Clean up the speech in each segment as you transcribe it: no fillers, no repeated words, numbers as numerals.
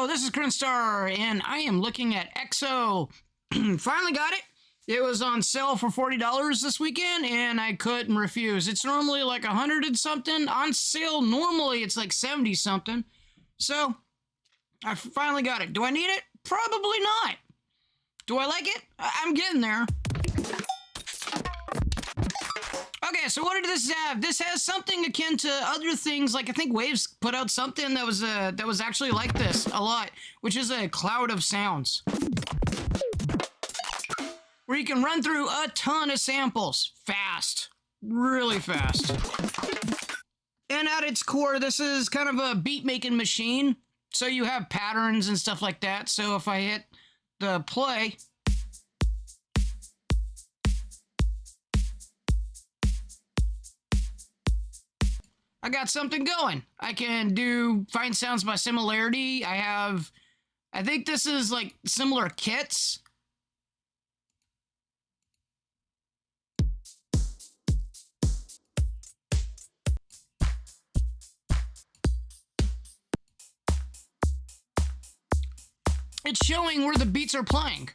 Hello, this is Star, and I am looking at EXO. Finally got it. It was on sale for $40 this weekend, and I couldn't refuse. It's normally like 100 and something. On sale, normally it's like 70 something. So, I finally got it. Do I need it? Probably not. Do I like it? I'm getting there. Okay, so what did this have? This has something akin to other things, like I think Waves put out something that was actually like this a lot, which is a cloud of sounds, where you can run through a ton of samples fast, really fast. And at its core, this is kind of a beat-making machine, so you have patterns and stuff like that. So if I hit the play, I got something going. I can find sounds by similarity. I think this is like similar kits. It's showing where the beats are playing,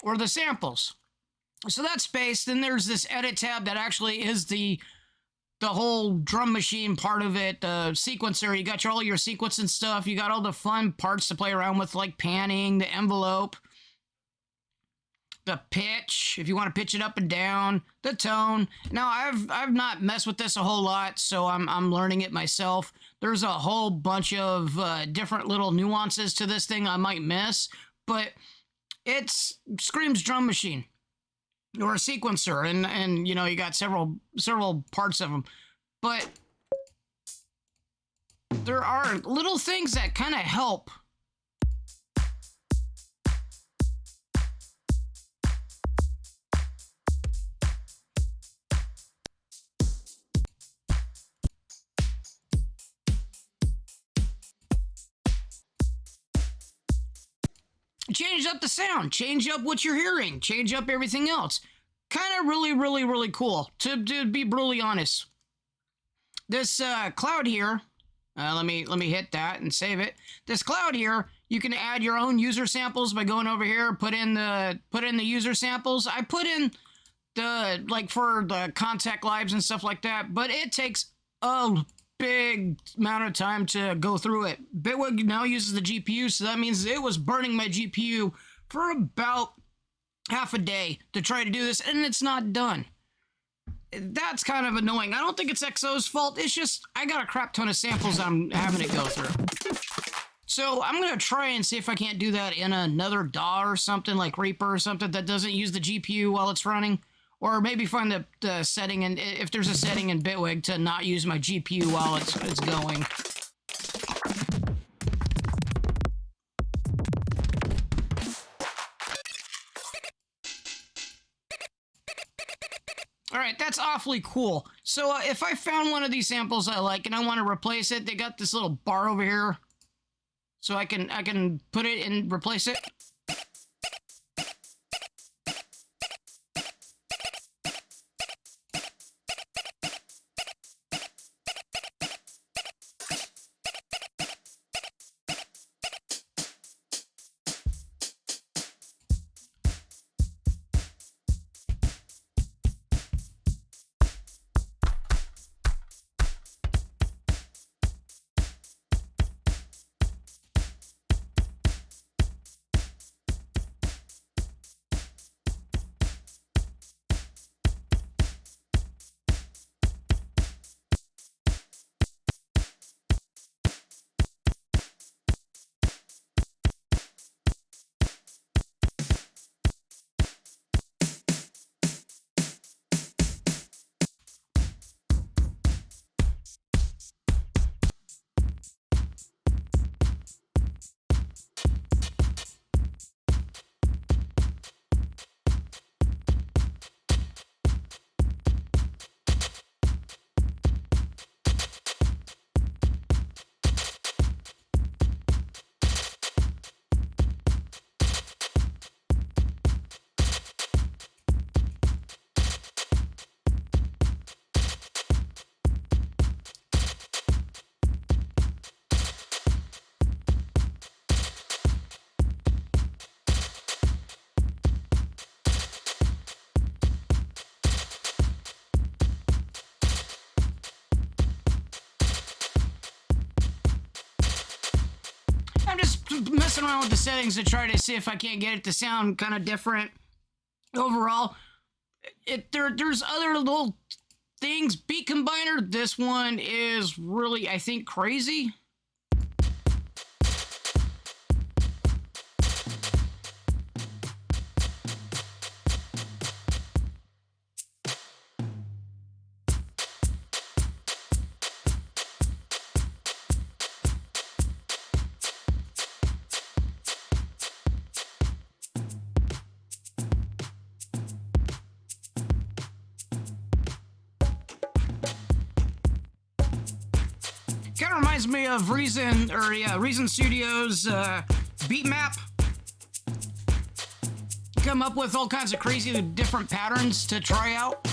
or the samples. So that's space. Then there's this edit tab that actually is the whole drum machine part of it, the sequencer. You got all your sequence and stuff. You got all the fun parts to play around with, like panning, the envelope, the pitch, if you want to pitch it up and down, the tone. Now, I've not messed with this a whole lot, so I'm learning it myself. There's a whole bunch of different little nuances to this thing I might miss, but it screams drum machine or a sequencer, and you know, you got several parts of them, but there are little things that kind of help. Change up the sound, change up what you're hearing, change up everything else. Kind of really cool, to be brutally honest. This cloud here, let me hit that and save it. This cloud here, you can add your own user samples by going over here, put in the user samples. I put in the, like, for the contact lives and stuff like that, but it takes a big amount of time to go through it. Bitwig now uses the GPU, so that means it was burning my GPU for about half a day to try to do this, and it's not done. That's kind of annoying. I don't think it's EXO's fault. It's just I got a crap ton of samples I'm having to go through. So I'm going to try and see if I can't do that in another DAW or something, like Reaper or something that doesn't use the GPU while it's running. Or maybe find the setting, and if there's a setting in Bitwig to not use my GPU while it's going. All right, that's awfully cool. So if I found one of these samples I like and I want to replace it, they got this little bar over here, so I can put it and replace it. messing around with the settings to try to see if I can't get it to sound kind of different. Overall, there's other little things. Beat combiner, this one is really, I think, crazy. Kind of reminds me of Reason Studios beat map. Come up with all kinds of crazy different patterns to try out.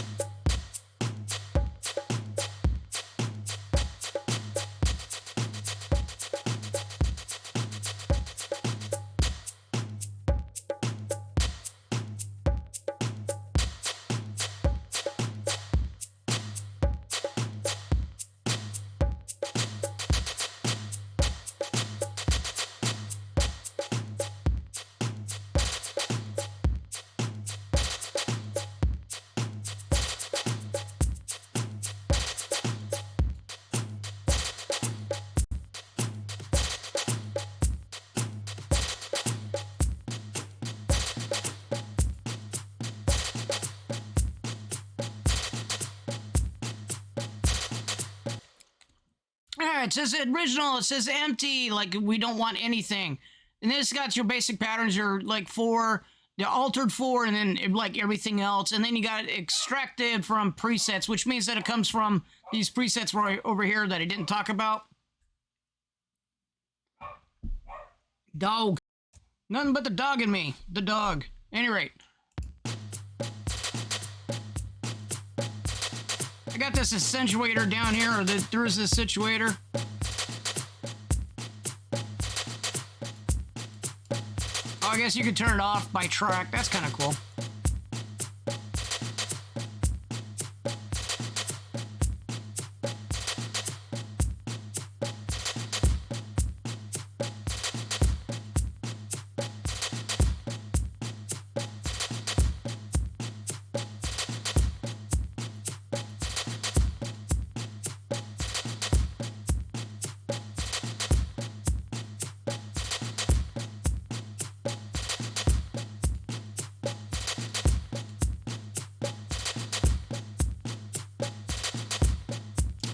It says original, it says empty, like we don't want anything. And then it's got your basic patterns, your like 4, the altered 4, and then like everything else. And then you got extracted from presets, which means that it comes from these presets right over here that I didn't talk about. Dog. Nothing but the dog in me. The dog. Any rate. I got this accentuator down here, or there is this situator. Oh, I guess you could turn it off by track. That's kind of cool.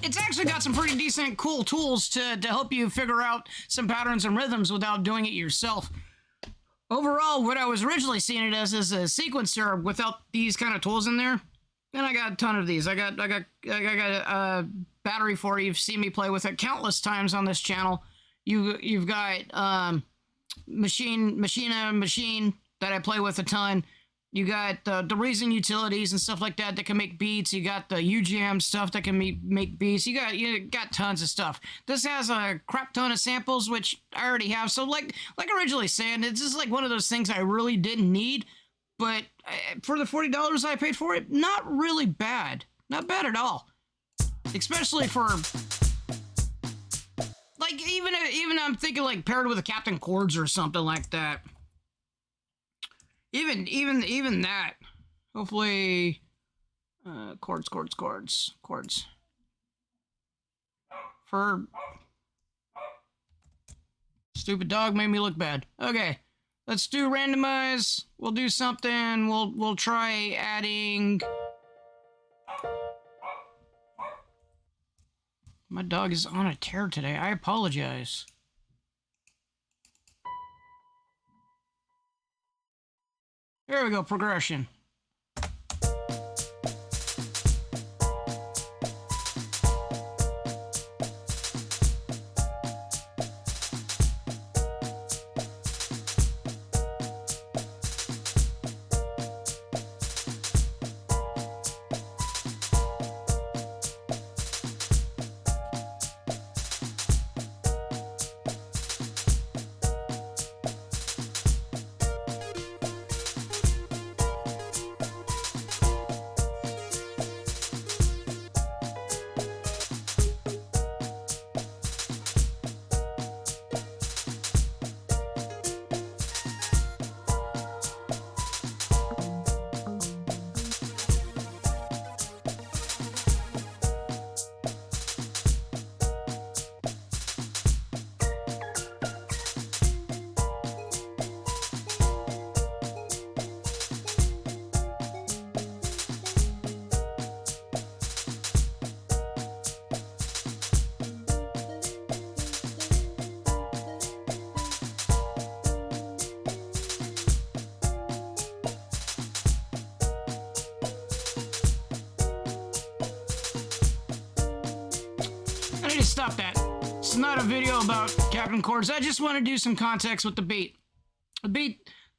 It's actually got some pretty decent, cool tools to help you figure out some patterns and rhythms without doing it yourself. Overall, what I was originally seeing it as is a sequencer without these kind of tools in there. And I got a ton of these. I got a battery for it. You've seen me play with it countless times on this channel. You've got machine that I play with a ton. You got the Reason utilities and stuff like that can make beats. You got the UJM stuff that can make beats. You got tons of stuff. This has a crap ton of samples, which I already have. So like originally saying, it's just like one of those things I really didn't need. But for the $40 I paid for it, not really bad. Not bad at all. Especially for, like, even I'm thinking like paired with a Captain Chords or something like that. Even that. Hopefully, chords. For stupid dog made me look bad. Okay, let's do randomize. We'll do something. We'll try adding. My dog is on a tear today. I apologize. There we go, progression. need to stop that. It's not a video about Captain Chords. I just want to do some context with the beat. The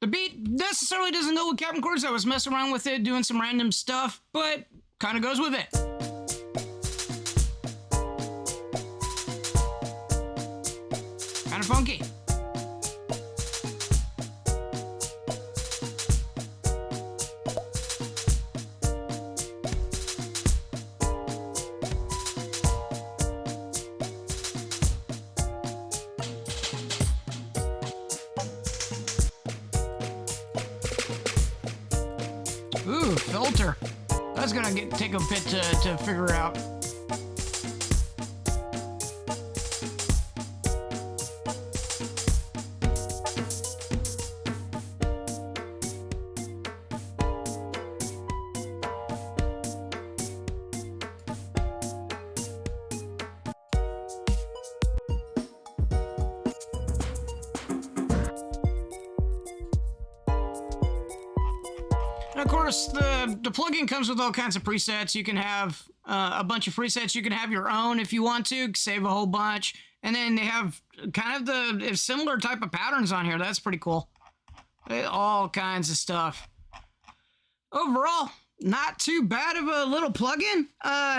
beat necessarily doesn't go with Captain Chords. I was messing around with it, doing some random stuff, but kind of goes with it. Kind of funky. Ooh, filter. That's gonna take a bit to figure out. And of course, the plugin comes with all kinds of presets. You can have a bunch of presets. You can have your own if you want to, save a whole bunch. And then they have kind of the similar type of patterns on here. That's pretty cool. All kinds of stuff. Overall, not too bad of a little plugin.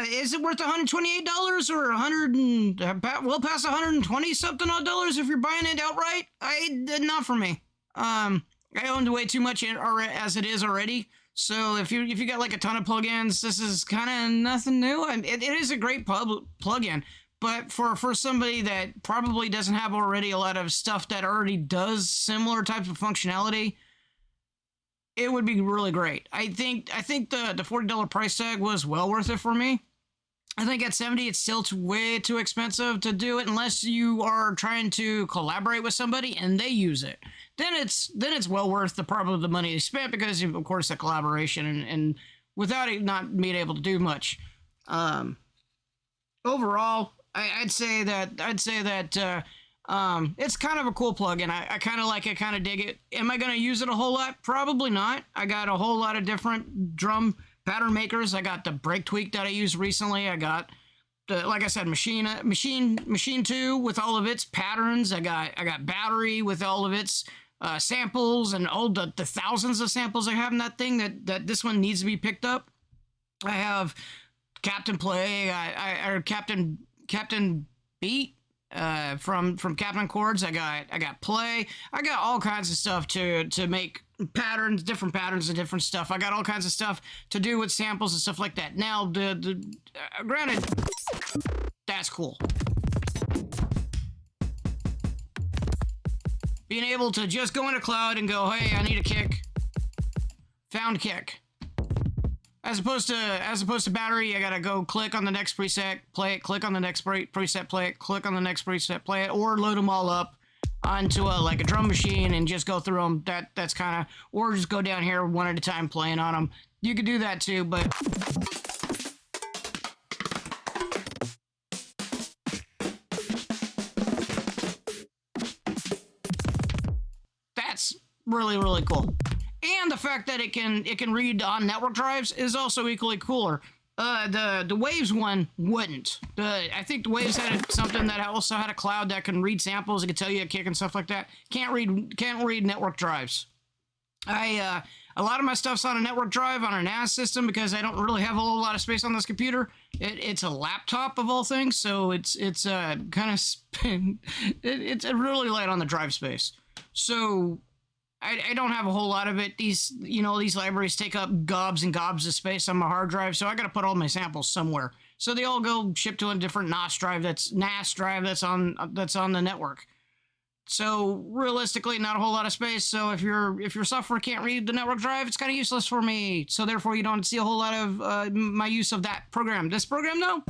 Is it worth $128 or well past 120 something odd dollars if you're buying it outright? Not for me. I owned way too much as it is already. So if you got like a ton of plugins, this is kind of nothing new. It is a great plugin, but for somebody that probably doesn't have already a lot of stuff that already does similar types of functionality, it would be really great. I think the $40 price tag was well worth it for me. I think at $70, it's still way too expensive to do it unless you are trying to collaborate with somebody and they use it. Then it's well worth probably the money you spent because of course the collaboration and without it not being able to do much. Overall, I'd say that it's kind of a cool plugin. I kind of like it, kind of dig it. Am I going to use it a whole lot? Probably not. I got a whole lot of different drum pattern makers. I got the break tweak that I used recently. I got the, like I said, machine 2 with all of its patterns. I got battery with all of its samples and all the thousands of samples I have in that thing that this one needs to be picked up. I have Captain Play, or Captain Beat from Captain Chords. I got Play. I got all kinds of stuff to make patterns, different patterns and different stuff. I got all kinds of stuff to do with samples and stuff like that. Now, granted, that's cool. Being able to just go in a cloud and go, hey, I need a kick. Found kick. As opposed to battery, I gotta go click on the next preset, play it, click on the next preset, play it, click on the next preset, play it, or load them all up onto like a drum machine and just go through them. That's kind of, or just go down here one at a time playing on them. You could do that too, but that's really, really cool. And the fact that it can read on network drives is also equally cooler. The Waves one wouldn't. I think the Waves had something that also had a cloud that can read samples. It could tell you a kick and stuff like that. Can't read network drives. A lot of my stuff's on a network drive on a NAS system because I don't really have a whole lot of space on this computer. It's a laptop of all things, so it's kind of it's really light on the drive space. So I don't have a whole lot of it. These libraries take up gobs and gobs of space on my hard drive, so I got to put all my samples somewhere. So they all go ship to a different NAS drive that's on the network. So realistically, not a whole lot of space. So if your software can't read the network drive, it's kind of useless for me. So therefore, you don't see a whole lot of my use of that program. This program, though,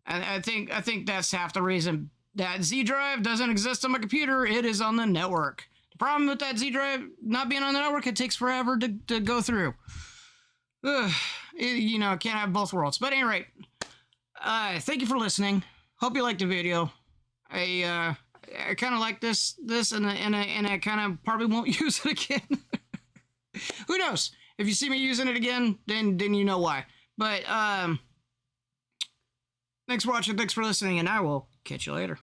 I think that's half the reason. That Z drive doesn't exist on my computer. It is on the network. Problem with that Z drive not being on the network, it takes forever to go through. Can't have both worlds. But at any rate, thank you for listening. Hope you liked the video. I kind of like this, and I kind of probably won't use it again. Who knows? If you see me using it again, then you know why. But Thanks for watching, thanks for listening, and I will catch you later.